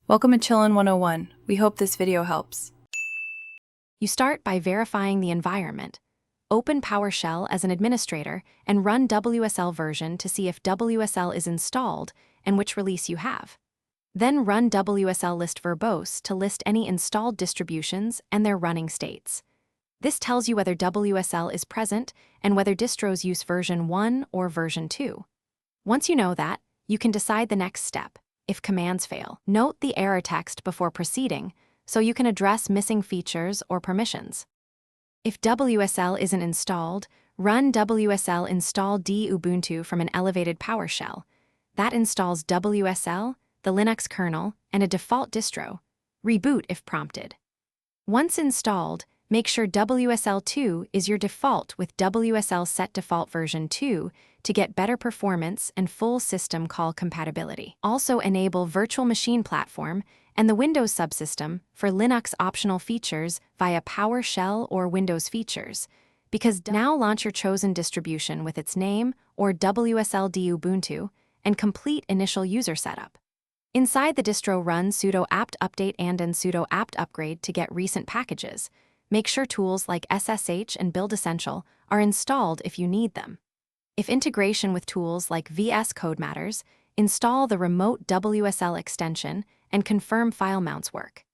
Welcome to Chillin' 101. We hope this video helps. You start by verifying the environment. Open PowerShell as an administrator and run WSL version to see if WSL is installed and which release you have. Then run WSL list verbose to list any installed distributions and their running states. This tells you whether WSL is present and whether distros use version 1 or version 2. Once you know that, you can decide the next step. If commands fail, note the error text before proceeding so you can address missing features or permissions. If WSL isn't installed, run WSL install d Ubuntu from an elevated PowerShell. That installs WSL, the Linux kernel, and a default distro. Reboot if prompted. Once installed, make sure WSL2 is your default with WSL set default version 2 to get better performance and full system call compatibility. Also enable Virtual Machine Platform and the Windows Subsystem for Linux optional features via PowerShell or Windows Features, because now launch your chosen distribution with its name or WSL-D Ubuntu and complete initial user setup. Inside the distro, run sudo apt update and sudo apt upgrade to get recent packages. Make sure tools like SSH and Build Essential are installed if you need them. If integration with tools like VS Code matters, install the remote WSL extension and confirm file mounts work.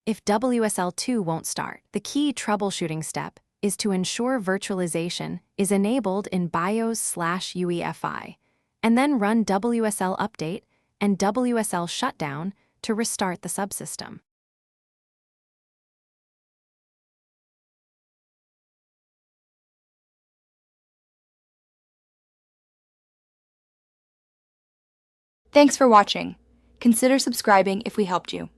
If WSL2 won't start, the key troubleshooting step is to ensure virtualization is enabled in BIOS/UEFI, and then run WSL update and WSL shutdown to restart the subsystem. Thanks for watching. Consider subscribing if we helped you.